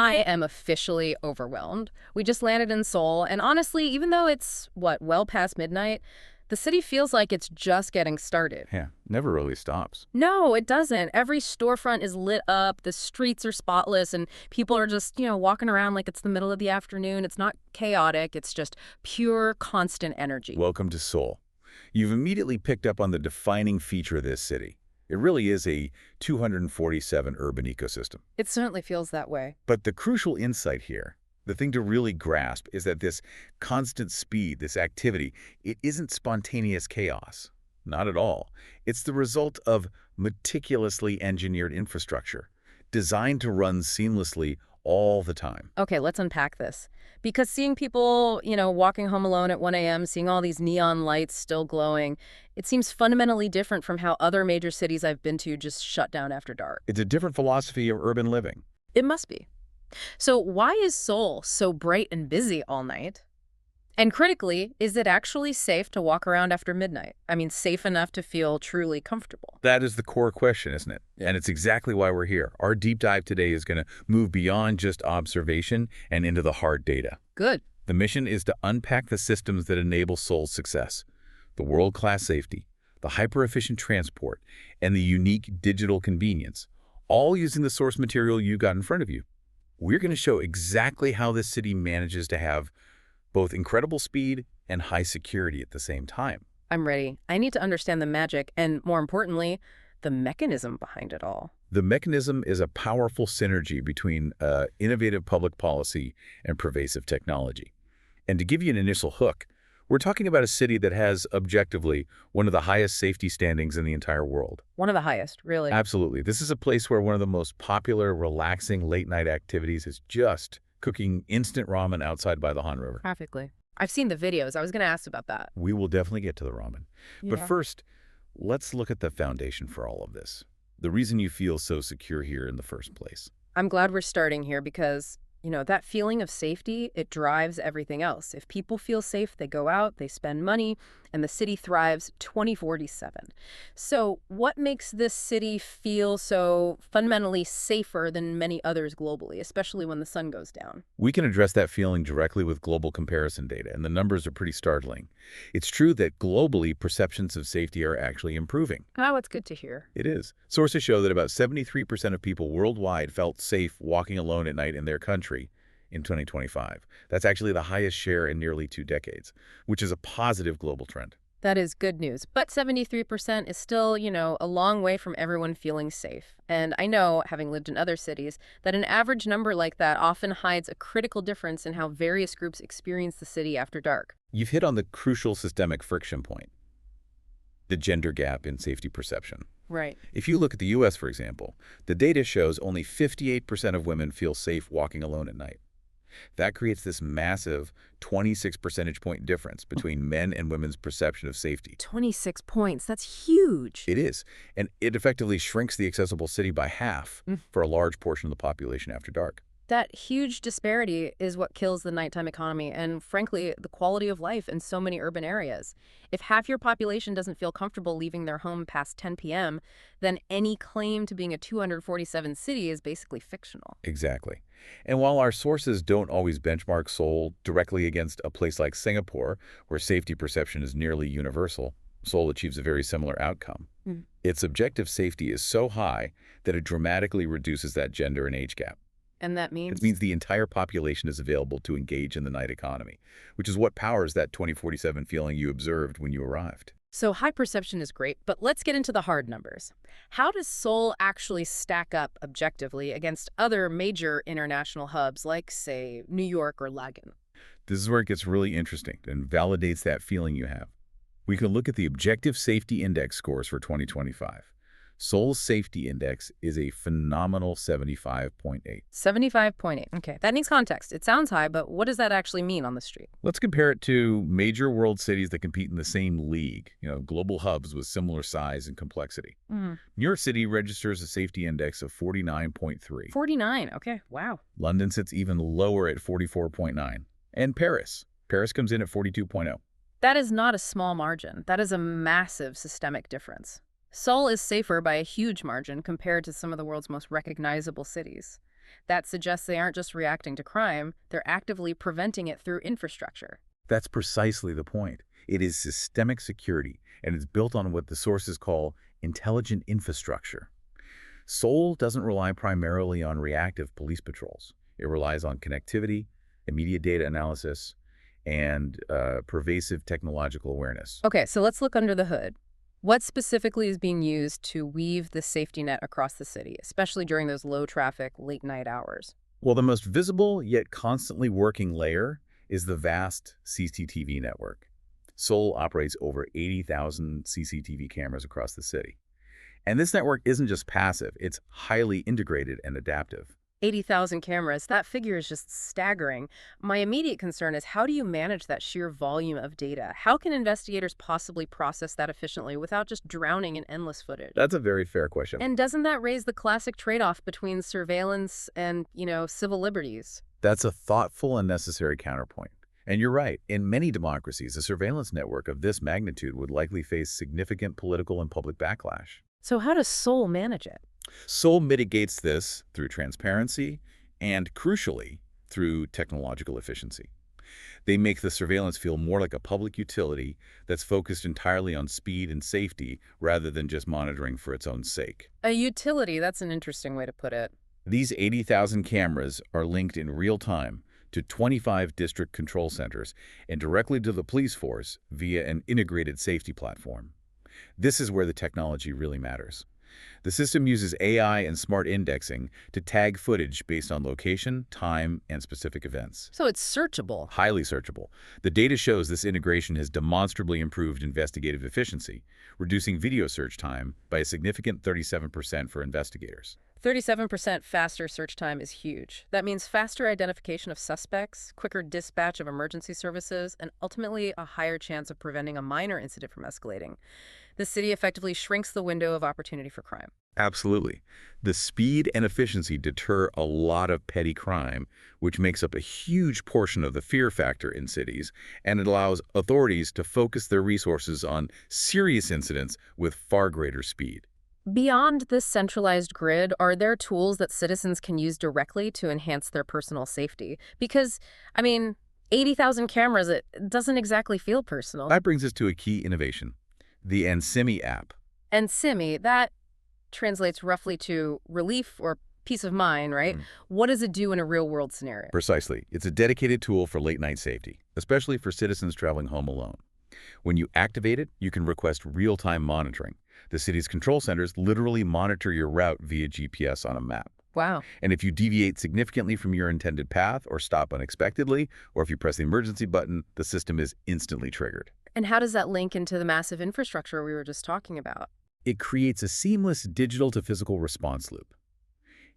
I am officially overwhelmed. We just landed in Seoul, and honestly, even though it's, well past midnight, the city feels like it's just getting started. Yeah, never really stops. No, it doesn't. Every storefront is lit up, the streets are spotless, and people are just, walking around like it's the middle of the afternoon. It's not chaotic, it's just pure, constant energy. Welcome to Seoul. You've immediately picked up on the defining feature of this city. It really is a 247 urban ecosystem. It certainly feels that way. But the crucial insight here, the thing to really grasp, is that this constant speed, this activity, it isn't spontaneous chaos. Not at all. It's the result of meticulously engineered infrastructure, designed to run seamlessly all the time. Okay, let's unpack this. Because seeing people, walking home alone at 1 a.m., seeing all these neon lights still glowing, it seems fundamentally different from how other major cities I've been to just shut down after dark. It's a different philosophy of urban living. It must be. So why is Seoul so bright and busy all night? And critically, is it actually safe to walk around after midnight? I mean, safe enough to feel truly comfortable. That is the core question, isn't it? And it's exactly why we're here. Our deep dive today is going to move beyond just observation and into the hard data. Good. The mission is to unpack the systems that enable Seoul's success, the world-class safety, the hyper-efficient transport, and the unique digital convenience, all using the source material you got in front of you. We're going to show exactly how this city manages to have both incredible speed and high security at the same time. I'm ready. I need to understand the magic and, more importantly, the mechanism behind it all. The mechanism is a powerful synergy between innovative public policy and pervasive technology. And to give you an initial hook, we're talking about a city that has, objectively, one of the highest safety standings in the entire world. One of the highest, really. Absolutely. This is a place where one of the most popular, relaxing late-night activities is just cooking instant ramen outside by the Han River. Practically. I've seen the videos. I was going to ask about that. We will definitely get to the ramen. Yeah. But first, let's look at the foundation for all of this. The reason you feel so secure here in the first place. I'm glad we're starting here because, that feeling of safety, it drives everything else. If people feel safe, they go out, they spend money, and the city thrives 24/7. So what makes this city feel so fundamentally safer than many others globally, especially when the sun goes down? We can address that feeling directly with global comparison data, and the numbers are pretty startling. It's true that globally, perceptions of safety are actually improving. Oh, it's good to hear. It is. Sources show that about 73% of people worldwide felt safe walking alone at night in their country in 2025. That's actually the highest share in nearly 2 decades, which is a positive global trend. That is good news. But 73% is still, a long way from everyone feeling safe. And I know, having lived in other cities, that an average number like that often hides a critical difference in how various groups experience the city after dark. You've hit on the crucial systemic friction point, the gender gap in safety perception. Right. If you look at the U.S., for example, the data shows only 58% of women feel safe walking alone at night. That creates this massive 26 percentage point difference between men and women's perception of safety. 26 points. That's huge. It is. And it effectively shrinks the accessible city by half for a large portion of the population after dark. That huge disparity is what kills the nighttime economy and, frankly, the quality of life in so many urban areas. If half your population doesn't feel comfortable leaving their home past 10 p.m., then any claim to being a 247 city is basically fictional. Exactly. And while our sources don't always benchmark Seoul directly against a place like Singapore, where safety perception is nearly universal, Seoul achieves a very similar outcome. Its objective safety is so high that it dramatically reduces that gender and age gap. And that means? It means the entire population is available to engage in the night economy, which is what powers that 2047 feeling you observed when you arrived. So high perception is great, but let's get into the hard numbers. How does Seoul actually stack up objectively against other major international hubs like, say, New York or London? This is where it gets really interesting and validates that feeling you have. We can look at the Objective Safety Index scores for 2025. Seoul's safety index is a phenomenal 75.8. 75.8. Okay, that needs context. It sounds high, but what does that actually mean on the street? Let's compare it to major world cities that compete in the same league, global hubs with similar size and complexity. New York City registers a safety index of 49.3. 49, okay, wow. London sits even lower at 44.9. And Paris comes in at 42.0. That is not a small margin. That is a massive systemic difference. Seoul is safer by a huge margin compared to some of the world's most recognizable cities. That suggests they aren't just reacting to crime, they're actively preventing it through infrastructure. That's precisely the point. It is systemic security, and it's built on what the sources call intelligent infrastructure. Seoul doesn't rely primarily on reactive police patrols. It relies on connectivity, immediate data analysis, and pervasive technological awareness. Okay, so let's look under the hood. What specifically is being used to weave the safety net across the city, especially during those low-traffic, late-night hours? Well, the most visible yet constantly working layer is the vast CCTV network. Seoul operates over 80,000 CCTV cameras across the city. And this network isn't just passive, it's highly integrated and adaptive. 80,000 cameras, that figure is just staggering. My immediate concern is, how do you manage that sheer volume of data? How can investigators possibly process that efficiently without just drowning in endless footage? That's a very fair question. And doesn't that raise the classic trade-off between surveillance and, civil liberties? That's a thoughtful and necessary counterpoint. And you're right, in many democracies, a surveillance network of this magnitude would likely face significant political and public backlash. So how does Seoul manage it? Seoul mitigates this through transparency and, crucially, through technological efficiency. They make the surveillance feel more like a public utility that's focused entirely on speed and safety rather than just monitoring for its own sake. A utility, that's an interesting way to put it. These 80,000 cameras are linked in real time to 25 district control centers and directly to the police force via an integrated safety platform. This is where the technology really matters. The system uses AI and smart indexing to tag footage based on location, time, and specific events. So it's searchable. Highly searchable. The data shows this integration has demonstrably improved investigative efficiency, reducing video search time by a significant 37% for investigators. 37% faster search time is huge. That means faster identification of suspects, quicker dispatch of emergency services, and ultimately a higher chance of preventing a minor incident from escalating. The city effectively shrinks the window of opportunity for crime. Absolutely. The speed and efficiency deter a lot of petty crime, which makes up a huge portion of the fear factor in cities, and it allows authorities to focus their resources on serious incidents with far greater speed. Beyond this centralized grid, are there tools that citizens can use directly to enhance their personal safety? Because, 80,000 cameras, it doesn't exactly feel personal. That brings us to a key innovation, the Ansimi app. Ansimi, that translates roughly to relief or peace of mind, right? What does it do in a real-world scenario? Precisely. It's a dedicated tool for late-night safety, especially for citizens traveling home alone. When you activate it, you can request real-time monitoring. The city's control centers literally monitor your route via GPS on a map. Wow. And if you deviate significantly from your intended path or stop unexpectedly, or if you press the emergency button, the system is instantly triggered. And how does that link into the massive infrastructure we were just talking about? It creates a seamless digital-to-physical response loop.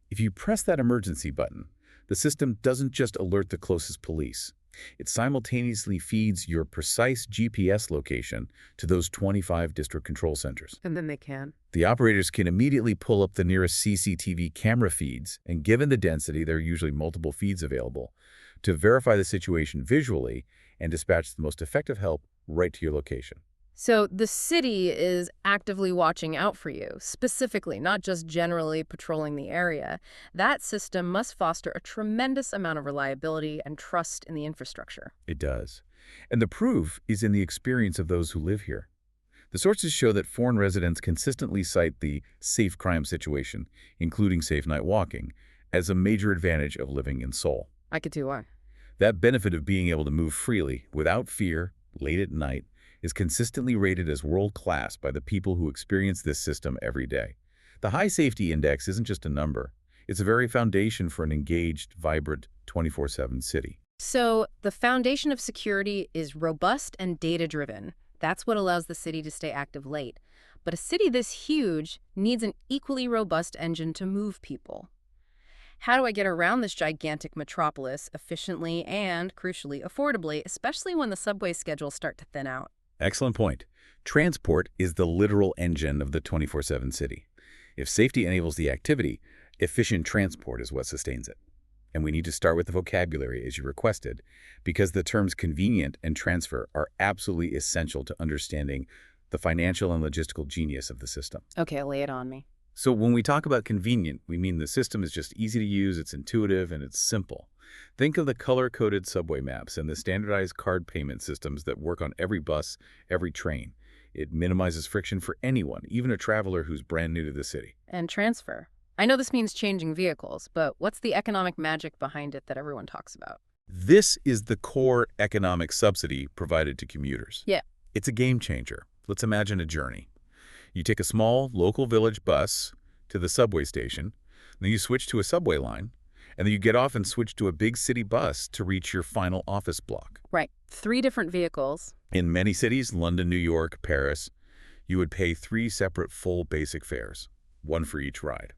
If you press that emergency button, the system doesn't just alert the closest police. It simultaneously feeds your precise GPS location to those 25 district control centers. And then they can. The operators can immediately pull up the nearest CCTV camera feeds, and given the density, there are usually multiple feeds available, to verify the situation visually and dispatch the most effective help right to your location. So the city is actively watching out for you, specifically, not just generally patrolling the area. That system must foster a tremendous amount of reliability and trust in the infrastructure. It does. And the proof is in the experience of those who live here. The sources show that foreign residents consistently cite the safe crime situation, including safe night walking, as a major advantage of living in Seoul. I could do one. That benefit of being able to move freely, without fear, late at night, is consistently rated as world-class by the people who experience this system every day. The high safety index isn't just a number. It's a very foundation for an engaged, vibrant, 24/7 city. So the foundation of security is robust and data-driven. That's what allows the city to stay active late. But a city this huge needs an equally robust engine to move people. How do I get around this gigantic metropolis efficiently and, crucially, affordably, especially when the subway schedules start to thin out? Excellent point. Transport is the literal engine of the 24/7 city. If safety enables the activity, efficient transport is what sustains it. And we need to start with the vocabulary as you requested, because the terms convenient and transfer are absolutely essential to understanding the financial and logistical genius of the system. Okay, lay it on me. So when we talk about convenient, we mean the system is just easy to use, it's intuitive, and it's simple. Think of the color-coded subway maps and the standardized card payment systems that work on every bus, every train. It minimizes friction for anyone, even a traveler who's brand new to the city. And transfer. I know this means changing vehicles, but what's the economic magic behind it that everyone talks about? This is the core economic subsidy provided to commuters. Yeah. It's a game changer. Let's imagine a journey. You take a small local village bus to the subway station, then you switch to a subway line, and then you get off and switch to a big city bus to reach your final office block. Right. 3 different vehicles. In many cities, London, New York, Paris, you would pay 3 separate full basic fares, one for each ride.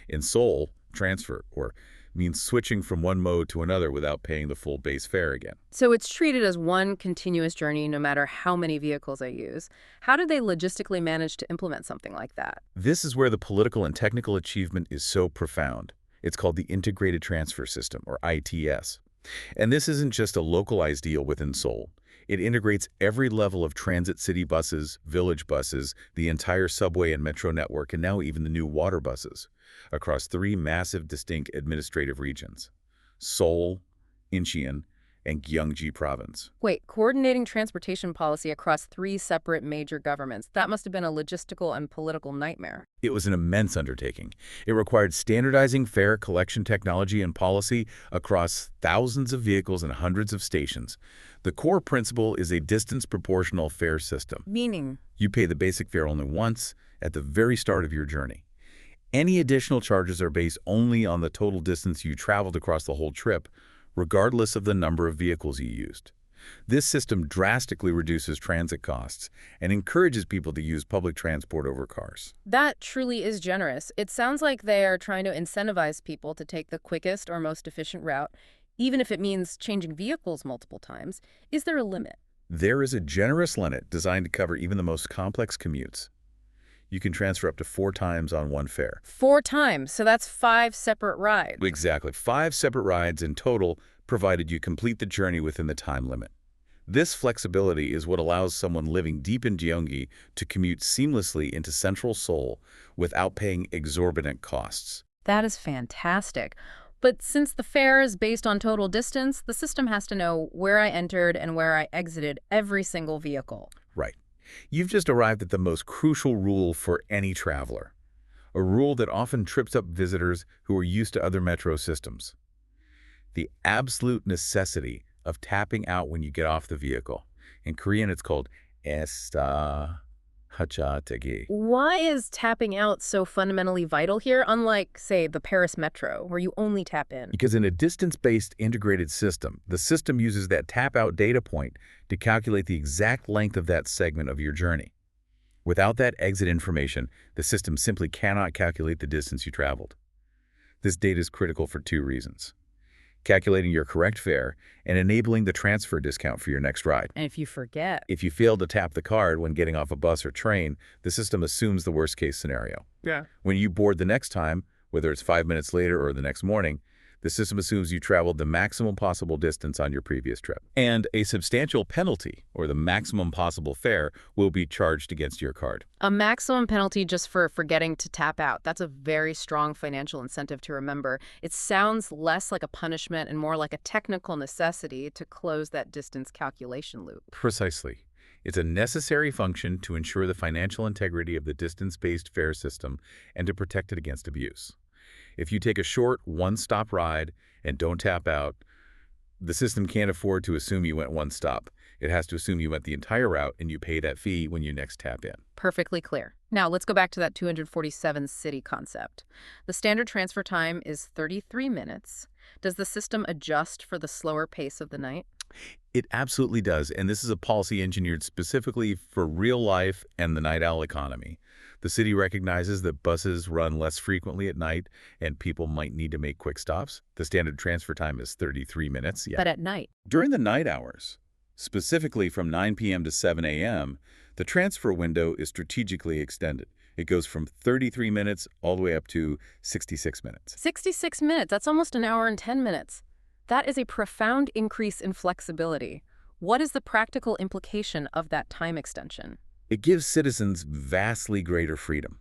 In Seoul, transfer, or means switching from one mode to another without paying the full base fare again. So it's treated as one continuous journey no matter how many vehicles I use. How did they logistically manage to implement something like that? This is where the political and technical achievement is so profound. It's called the Integrated Transfer System, or ITS. And this isn't just a localized deal within Seoul. It integrates every level of transit city buses, village buses, the entire subway and metro network, and now even the new water buses, across 3 massive distinct administrative regions: Seoul, Incheon, and Gyeonggi Province. Wait, coordinating transportation policy across 3 separate major governments. That must have been a logistical and political nightmare. It was an immense undertaking. It required standardizing fare collection technology and policy across thousands of vehicles and hundreds of stations. The core principle is a distance-proportional fare system. Meaning? You pay the basic fare only once, at the very start of your journey. Any additional charges are based only on the total distance you traveled across the whole trip, regardless of the number of vehicles you used. This system drastically reduces transit costs and encourages people to use public transport over cars. That truly is generous. It sounds like they are trying to incentivize people to take the quickest or most efficient route, even if it means changing vehicles multiple times. Is there a limit? There is a generous limit designed to cover even the most complex commutes. You can transfer up to 4 times on one fare. 4 times, so that's 5 separate rides. Exactly. 5 separate rides in total, provided you complete the journey within the time limit. This flexibility is what allows someone living deep in Gyeonggi to commute seamlessly into central Seoul without paying exorbitant costs. That is fantastic. But since the fare is based on total distance, the system has to know where I entered and where I exited every single vehicle. Right. You've just arrived at the most crucial rule for any traveler, a rule that often trips up visitors who are used to other metro systems: the absolute necessity of tapping out when you get off the vehicle. In Korean, it's called 하차되기. Why is tapping out so fundamentally vital here, unlike, say, the Paris Metro, where you only tap in? Because in a distance-based integrated system, the system uses that tap-out data point to calculate the exact length of that segment of your journey. Without that exit information, the system simply cannot calculate the distance you traveled. This data is critical for 2 reasons: calculating your correct fare and enabling the transfer discount for your next ride. And if you forget? If you fail to tap the card when getting off a bus or train, the system assumes the worst-case scenario. Yeah. When you board the next time, whether it's 5 minutes later or the next morning, the system assumes you traveled the maximum possible distance on your previous trip. And a substantial penalty, or the maximum possible fare, will be charged against your card. A maximum penalty just for forgetting to tap out. That's a very strong financial incentive to remember. It sounds less like a punishment and more like a technical necessity to close that distance calculation loop. Precisely. It's a necessary function to ensure the financial integrity of the distance-based fare system and to protect it against abuse. If you take a short, one-stop ride and don't tap out, the system can't afford to assume you went one stop. It has to assume you went the entire route and you pay that fee when you next tap in. Perfectly clear. Now, let's go back to that 247 city concept. The standard transfer time is 33 minutes. Does the system adjust for the slower pace of the night? It absolutely does, and this is a policy engineered specifically for real life and the night owl economy. The city recognizes that buses run less frequently at night and people might need to make quick stops. The standard transfer time is 33 minutes. Yeah. But at night? During the night hours, specifically from 9 p.m. to 7 a.m., the transfer window is strategically extended. It goes from 33 minutes all the way up to 66 minutes. 66 minutes? That's almost an hour and 10 minutes. That is a profound increase in flexibility. What is the practical implication of that time extension? It gives citizens vastly greater freedom.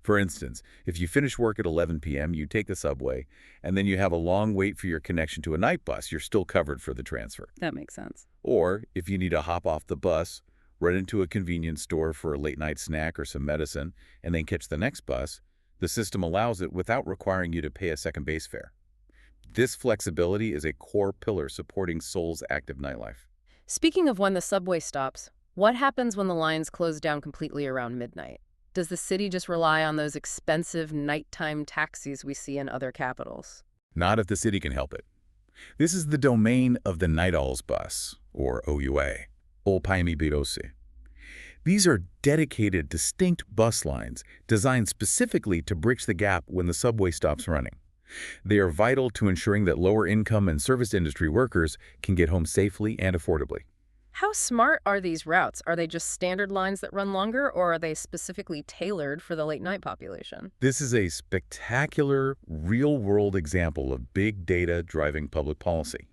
For instance, if you finish work at 11 p.m., you take the subway, and then you have a long wait for your connection to a night bus, you're still covered for the transfer. That makes sense. Or, if you need to hop off the bus, run into a convenience store for a late-night snack or some medicine, and then catch the next bus, the system allows it without requiring you to pay a second base fare. This flexibility is a core pillar supporting Seoul's active nightlife. Speaking of when the subway stops, what happens when the lines close down completely around midnight? Does the city just rely on those expensive nighttime taxis we see in other capitals? Not if the city can help it. This is the domain of the Night Owls bus, or OUA, Olpaimi Birose. These are dedicated, distinct bus lines designed specifically to bridge the gap when the subway stops running. They are vital to ensuring that lower-income and service industry workers can get home safely and affordably. How smart are these routes? Are they just standard lines that run longer, or are they specifically tailored for the late-night population? This is a spectacular, real-world example of big data driving public policy.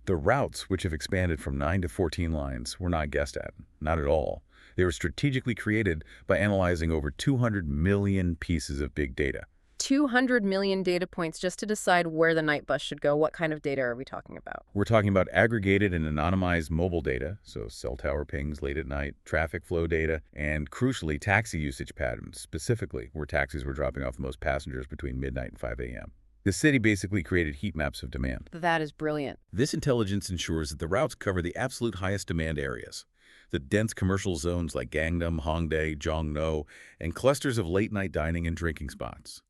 The routes, which have expanded from 9 to 14 lines, were not guessed at. Not at all. They were strategically created by analyzing over 200 million pieces of big data. 200 million data points just to decide where the night bus should go. What kind of data are we talking about? We're talking about aggregated and anonymized mobile data, so cell tower pings late at night, traffic flow data, and crucially, taxi usage patterns, specifically where taxis were dropping off the most passengers between midnight and 5 a.m. The city basically created heat maps of demand. That is brilliant. This intelligence ensures that the routes cover the absolute highest demand areas, the dense commercial zones like Gangnam, Hongdae, Jongno, and clusters of late-night dining and drinking spots.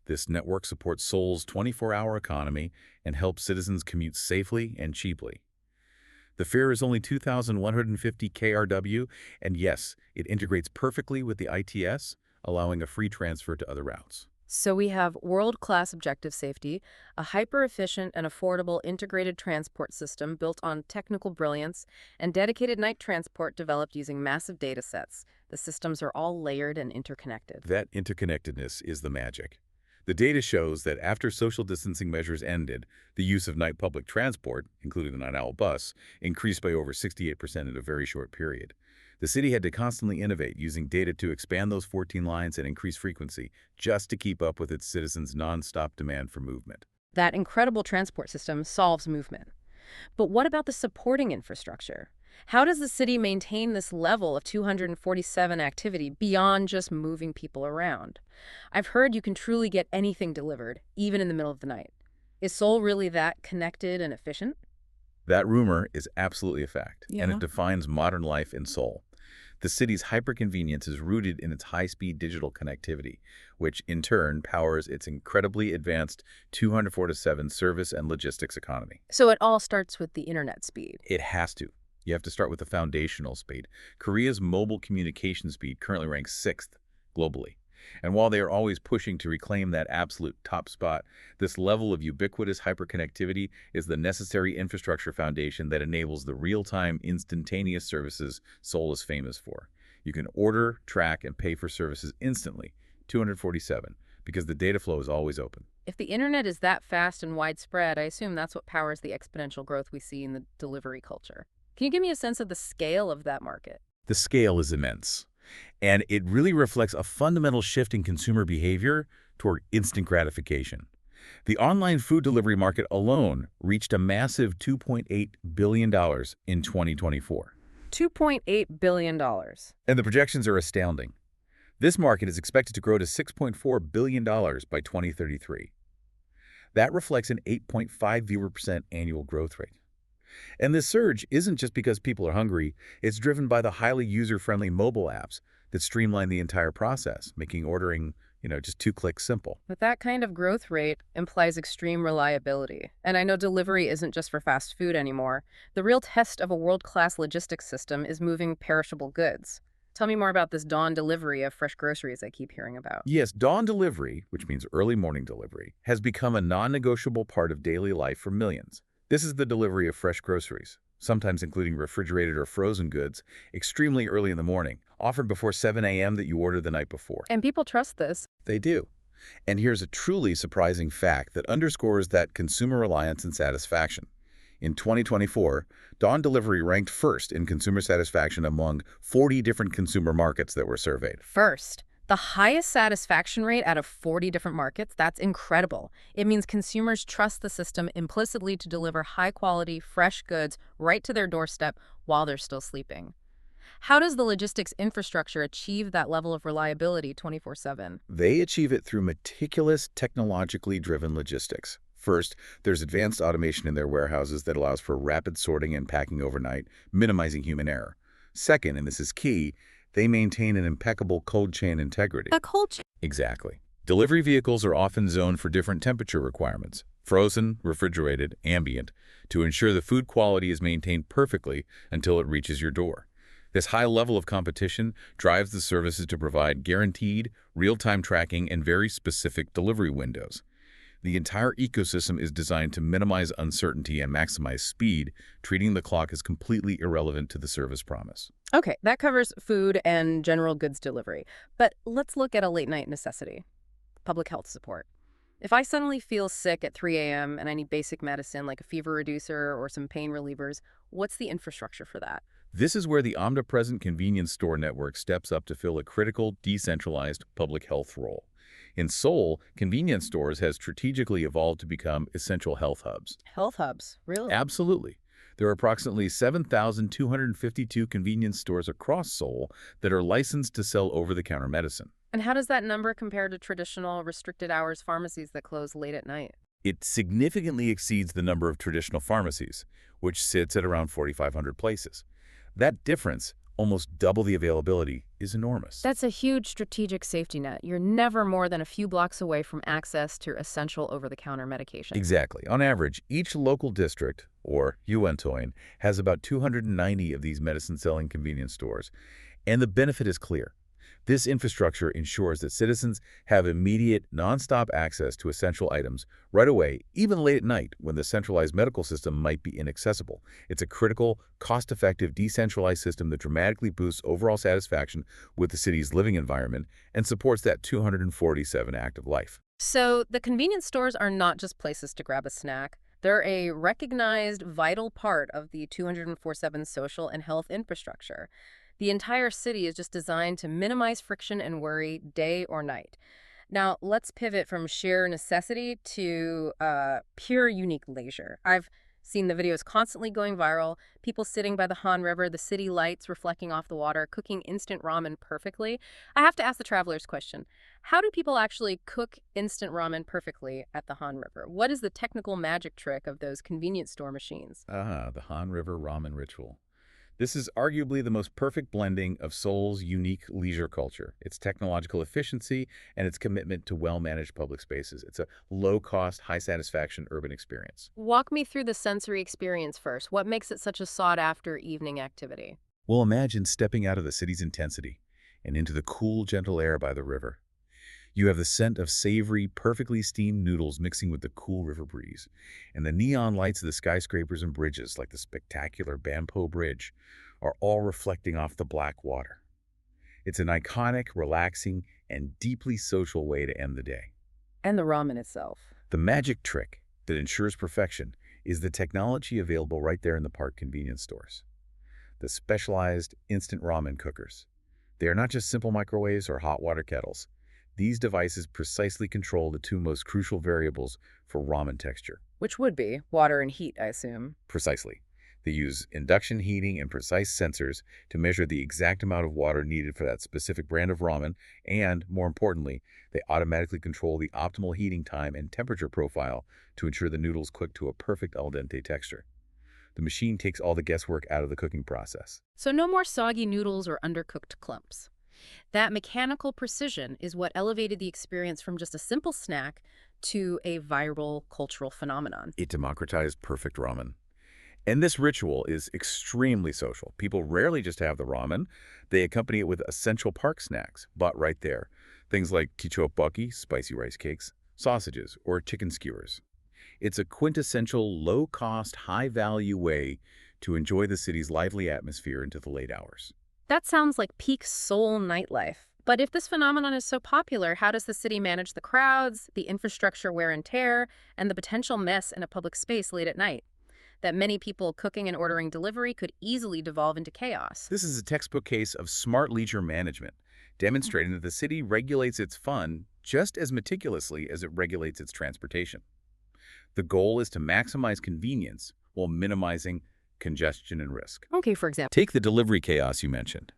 This network supports Seoul's 24-hour economy and helps citizens commute safely and cheaply. The fare is only 2,150 KRW, and yes, it integrates perfectly with the ITS, allowing a free transfer to other routes. So we have world-class objective safety, a hyper-efficient and affordable integrated transport system built on technical brilliance, and dedicated night transport developed using massive data sets. The systems are all layered and interconnected. That interconnectedness is the magic. The data shows that after social distancing measures ended, the use of night public transport, including the Night Owl bus, increased by over 68% in a very short period. The city had to constantly innovate, using data to expand those 14 lines and increase frequency, just to keep up with its citizens' non-stop demand for movement. That incredible transport system solves movement. But what about the supporting infrastructure? How does the city maintain this level of 247 activity beyond just moving people around? I've heard you can truly get anything delivered, even in the middle of the night. Is Seoul really that connected and efficient? That rumor is absolutely a fact, and Yeah. it defines modern life in Seoul. The city's hyperconvenience is rooted in its high-speed digital connectivity, which in turn powers its incredibly advanced 24/7 service and logistics economy. So it all starts with the internet speed. It has to. You have to start with the foundational speed. Korea's mobile communication speed currently ranks 6th globally. And while they are always pushing to reclaim that absolute top spot, this level of ubiquitous hyperconnectivity is the necessary infrastructure foundation that enables the real-time, instantaneous services Seoul is famous for. You can order, track, and pay for services instantly, 247, because the data flow is always open. If the internet is that fast and widespread, I assume that's what powers the exponential growth we see in the delivery culture. Can you give me a sense of the scale of that market? The scale is immense, and it really reflects a fundamental shift in consumer behavior toward instant gratification. The online food delivery market alone reached a massive $2.8 billion in 2024. $2.8 billion. And the projections are astounding. This market is expected to grow to $6.4 billion by 2033. That reflects an 8.50% annual growth rate. And this surge isn't just because people are hungry, it's driven by the highly user-friendly mobile apps that streamline the entire process, making ordering, just 2 clicks simple. But that kind of growth rate implies extreme reliability. And I know delivery isn't just for fast food anymore. The real test of a world-class logistics system is moving perishable goods. Tell me more about this dawn delivery of fresh groceries I keep hearing about. Yes, dawn delivery, which means early morning delivery, has become a non-negotiable part of daily life for millions. This is the delivery of fresh groceries, sometimes including refrigerated or frozen goods, extremely early in the morning, often before 7 a.m. that you ordered the night before. And people trust this. They do. And here's a truly surprising fact that underscores that consumer reliance and satisfaction. In 2024, dawn delivery ranked first in consumer satisfaction among 40 different consumer markets that were surveyed. First, The highest satisfaction rate out of 40 different markets, that's incredible. It means consumers trust the system implicitly to deliver high-quality, fresh goods right to their doorstep while they're still sleeping. How does the logistics infrastructure achieve that level of reliability 24/7? They achieve it through meticulous, technologically driven logistics. First, there's advanced automation in their warehouses that allows for rapid sorting and packing overnight, minimizing human error. Second, and this is key, they maintain an impeccable cold chain integrity. A cold chain. Exactly. Delivery vehicles are often zoned for different temperature requirements, frozen, refrigerated, ambient, to ensure the food quality is maintained perfectly until it reaches your door. This high level of competition drives the services to provide guaranteed, real-time tracking and very specific delivery windows. The entire ecosystem is designed to minimize uncertainty and maximize speed, treating the clock as completely irrelevant to the service promise. Okay, that covers food and general goods delivery. But let's look at a late-night necessity, public health support. If I suddenly feel sick at 3 a.m. and I need basic medicine like a fever reducer or some pain relievers, what's the infrastructure for that? This is where the omnipresent convenience store network steps up to fill a critical, decentralized public health role. In Seoul, convenience stores have strategically evolved to become essential health hubs. Health hubs, really? Absolutely. There are approximately 7,252 convenience stores across Seoul that are licensed to sell over-the-counter medicine. And how does that number compare to traditional restricted hours pharmacies that close late at night? It significantly exceeds the number of traditional pharmacies, which sits at around 4,500 places. That difference, almost double the availability, is enormous. That's a huge strategic safety net. You're never more than a few blocks away from access to essential over-the-counter medication. Exactly. On average, each local district, or yuantoin, has about 290 of these medicine-selling convenience stores. And the benefit is clear. This infrastructure ensures that citizens have immediate, nonstop access to essential items right away, even late at night when the centralized medical system might be inaccessible. It's a critical, cost-effective, decentralized system that dramatically boosts overall satisfaction with the city's living environment and supports that 247 active life. So the convenience stores are not just places to grab a snack. They're a recognized, vital part of the 247 social and health infrastructure. The entire city is just designed to minimize friction and worry day or night. Now, let's pivot from sheer necessity to pure unique leisure. I've seen the videos constantly going viral, people sitting by the Han River, the city lights reflecting off the water, cooking instant ramen perfectly. I have to ask the traveler's question. How do people actually cook instant ramen perfectly at the Han River? What is the technical magic trick of those convenience store machines? The Han River ramen ritual. This is arguably the most perfect blending of Seoul's unique leisure culture, its technological efficiency, and its commitment to well-managed public spaces. It's a low-cost, high-satisfaction urban experience. Walk me through the sensory experience first. What makes it such a sought-after evening activity? Well, imagine stepping out of the city's intensity and into the cool, gentle air by the river. You have the scent of savory, perfectly steamed noodles mixing with the cool river breeze, and the neon lights of the skyscrapers and bridges, like the spectacular Banpo Bridge, are all reflecting off the black water. It's an iconic, relaxing, and deeply social way to end the day. And the ramen itself. The magic trick that ensures perfection is the technology available right there in the park convenience stores. The specialized instant ramen cookers. They are not just simple microwaves or hot water kettles. These devices precisely control the two most crucial variables for ramen texture. Which would be water and heat, I assume. Precisely. They use induction heating and precise sensors to measure the exact amount of water needed for that specific brand of ramen, and, more importantly, they automatically control the optimal heating time and temperature profile to ensure the noodles cook to a perfect al dente texture. The machine takes all the guesswork out of the cooking process. So no more soggy noodles or undercooked clumps. That mechanical precision is what elevated the experience from just a simple snack to a viral cultural phenomenon. It democratized perfect ramen. And this ritual is extremely social. People rarely just have the ramen. They accompany it with essential park snacks, bought right there. Things like tteokbokki, spicy rice cakes, sausages, or chicken skewers. It's a quintessential, low-cost, high-value way to enjoy the city's lively atmosphere into the late hours. That sounds like peak Seoul nightlife. But if this phenomenon is so popular, how does the city manage the crowds, the infrastructure wear and tear, and the potential mess in a public space late at night? That many people cooking and ordering delivery could easily devolve into chaos. This is a textbook case of smart leisure management. demonstrating that the city regulates its fund just as meticulously as it regulates its transportation. The goal is to maximize convenience while minimizing congestion and risk. Okay, for example. Take the delivery chaos you mentioned.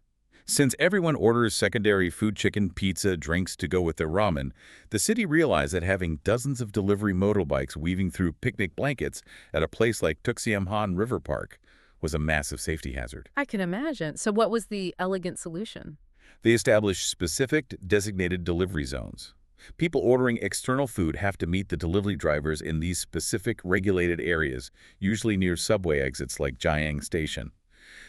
Since everyone orders secondary food, chicken, pizza, drinks to go with their ramen, the city realized that having dozens of delivery motorbikes weaving through picnic blankets at a place like Tuxeomhan River Park was a massive safety hazard. I can imagine. So what was the elegant solution? They established specific designated delivery zones. People ordering external food have to meet the delivery drivers in these specific regulated areas, usually near subway exits like Jiang Station.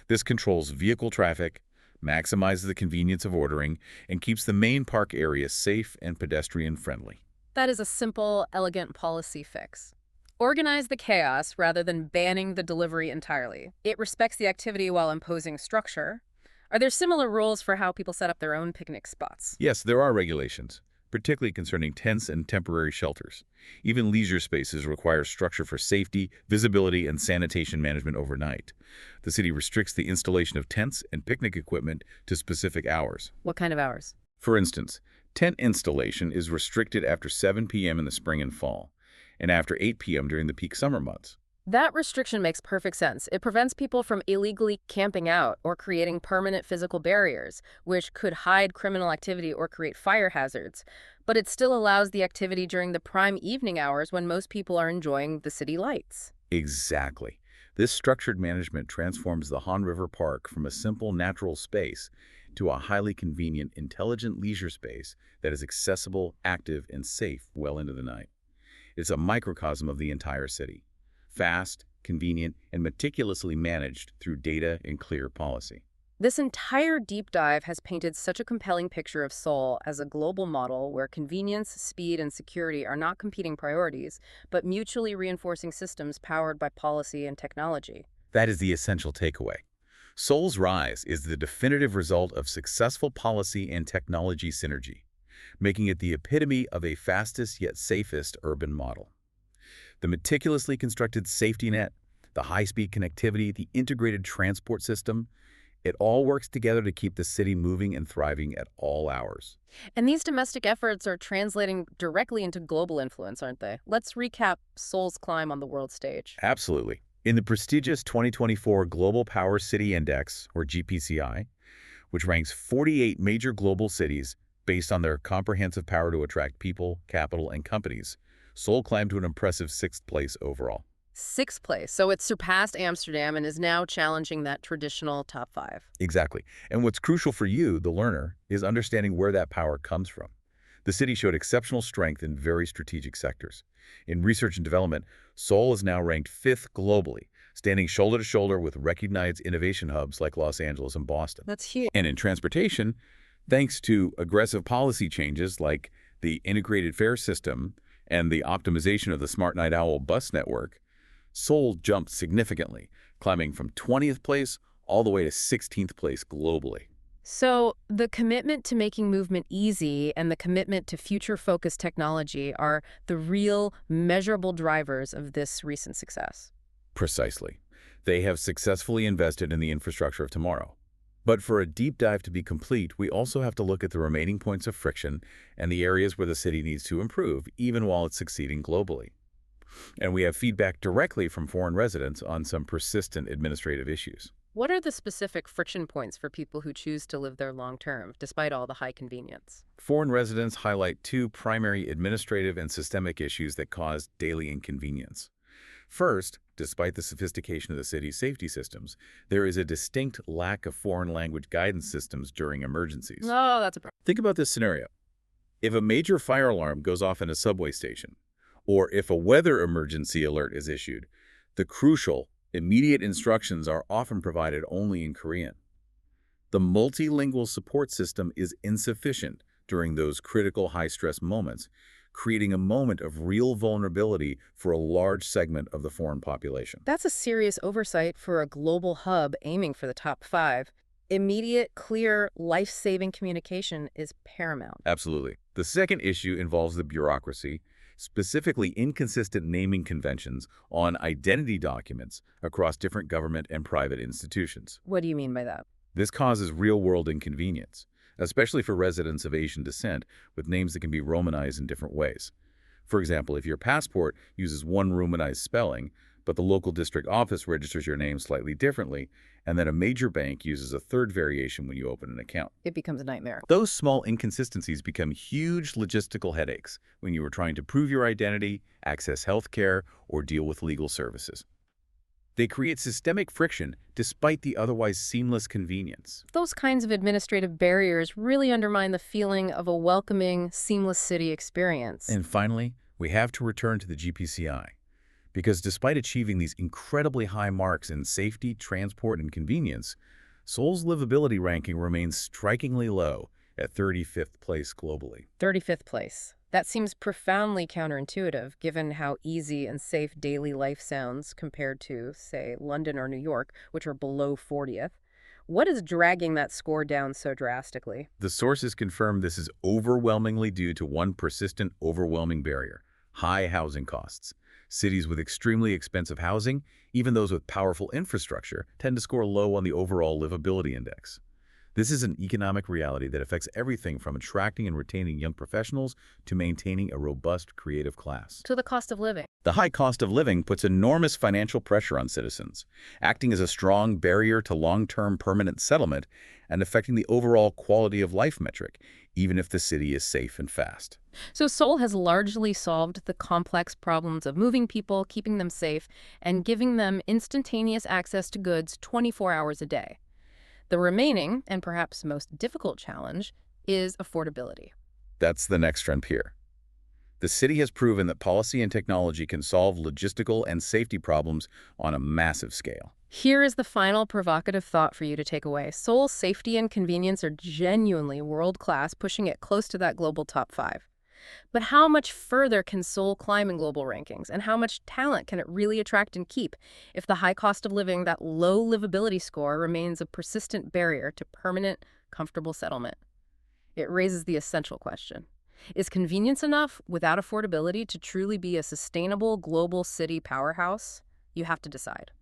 This controls vehicle traffic, maximizes the convenience of ordering, and keeps the main park area safe and pedestrian-friendly. That is a simple, elegant policy fix. Organize the chaos rather than banning the delivery entirely. It respects the activity while imposing structure. Are there similar rules for how people set up their own picnic spots? Yes, there are regulations, particularly concerning tents and temporary shelters. Even leisure spaces require structure for safety, visibility, and sanitation management overnight. The city restricts the installation of tents and picnic equipment to specific hours. What kind of hours? For instance, tent installation is restricted after 7 p.m. in the spring and fall, and after 8 p.m. during the peak summer months. That restriction makes perfect sense. It prevents people from illegally camping out or creating permanent physical barriers, which could hide criminal activity or create fire hazards. But it still allows the activity during the prime evening hours when most people are enjoying the city lights. Exactly. This structured management transforms the Han River Park from a simple natural space to a highly convenient, intelligent leisure space that is accessible, active, and safe well into the night. It's a microcosm of the entire city. Fast, convenient, and meticulously managed through data and clear policy. This entire deep dive has painted such a compelling picture of Seoul as a global model where convenience, speed, and security are not competing priorities, but mutually reinforcing systems powered by policy and technology. That is the essential takeaway. Seoul's rise is the definitive result of successful policy and technology synergy, making it the epitome of a fastest yet safest urban model. The meticulously constructed safety net, the high-speed connectivity, the integrated transport system, it all works together to keep the city moving and thriving at all hours. And these domestic efforts are translating directly into global influence, aren't they? Let's recap Seoul's climb on the world stage. Absolutely. In the prestigious 2024 Global Power City Index, or GPCI, which ranks 48 major global cities based on their comprehensive power to attract people, capital, and companies, Seoul climbed to an impressive 6th place overall. 6th place, so it surpassed Amsterdam and is now challenging that traditional top 5. Exactly. And what's crucial for you, the learner, is understanding where that power comes from. The city showed exceptional strength in very strategic sectors. In research and development, Seoul is now ranked 5th globally, standing shoulder to shoulder with recognized innovation hubs like Los Angeles and Boston. That's huge. And in transportation, thanks to aggressive policy changes like the integrated fare system and the optimization of the Smart Night Owl bus network, Seoul jumped significantly, climbing from 20th place all the way to 16th place globally. So the commitment to making movement easy and the commitment to future-focused technology are the real, measurable drivers of this recent success. Precisely. They have successfully invested in the infrastructure of tomorrow. But for a deep dive to be complete, we also have to look at the remaining points of friction and the areas where the city needs to improve, even while it's succeeding globally. And we have feedback directly from foreign residents on some persistent administrative issues. What are the specific friction points for people who choose to live there long-term, despite all the high convenience? Foreign residents highlight 2 primary administrative and systemic issues that cause daily inconvenience. First, despite the sophistication of the city's safety systems, there is a distinct lack of foreign language guidance systems during emergencies. Oh, that's a problem. Think about this scenario. If a major fire alarm goes off in a subway station, or if a weather emergency alert is issued, the crucial, immediate instructions are often provided only in Korean. The multilingual support system is insufficient during those critical high-stress moments, creating a moment of real vulnerability for a large segment of the foreign population. That's a serious oversight for a global hub aiming for the top 5. Immediate, clear, life-saving communication is paramount. Absolutely. The second issue involves the bureaucracy, specifically inconsistent naming conventions on identity documents across different government and private institutions. What do you mean by that? This causes real-world inconvenience. especially for residents of Asian descent with names that can be romanized in different ways. For example, if your passport uses one romanized spelling, but the local district office registers your name slightly differently, and then a major bank uses a third variation when you open an account. It becomes a nightmare. Those small inconsistencies become huge logistical headaches when you are trying to prove your identity, access health care, or deal with legal services. They create systemic friction despite the otherwise seamless convenience. Those kinds of administrative barriers really undermine the feeling of a welcoming, seamless city experience. And finally, we have to return to the GPCI. Because despite achieving these incredibly high marks in safety, transport, and convenience, Seoul's livability ranking remains strikingly low at 35th place globally. 35th place. That seems profoundly counterintuitive, given how easy and safe daily life sounds compared to, say, London or New York, which are below 40th. What is dragging that score down so drastically? The sources confirm this is overwhelmingly due to one persistent, overwhelming barrier: high housing costs. Cities with extremely expensive housing, even those with powerful infrastructure, tend to score low on the overall livability index. This is an economic reality that affects everything from attracting and retaining young professionals to maintaining a robust creative class. To the cost of living. The high cost of living puts enormous financial pressure on citizens, acting as a strong barrier to long-term permanent settlement and affecting the overall quality of life metric, even if the city is safe and fast. So Seoul has largely solved the complex problems of moving people, keeping them safe, and giving them instantaneous access to goods 24 hours a day. The remaining, and perhaps most difficult challenge, is affordability. That's the next frontier. The city has proven that policy and technology can solve logistical and safety problems on a massive scale. Here is the final provocative thought for you to take away. Seoul's safety and convenience are genuinely world-class, pushing it close to that global top 5. But how much further can Seoul climb in global rankings, and how much talent can it really attract and keep if the high cost of living, that low livability score, remains a persistent barrier to permanent, comfortable settlement? It raises the essential question. Is convenience enough without affordability to truly be a sustainable global city powerhouse? You have to decide.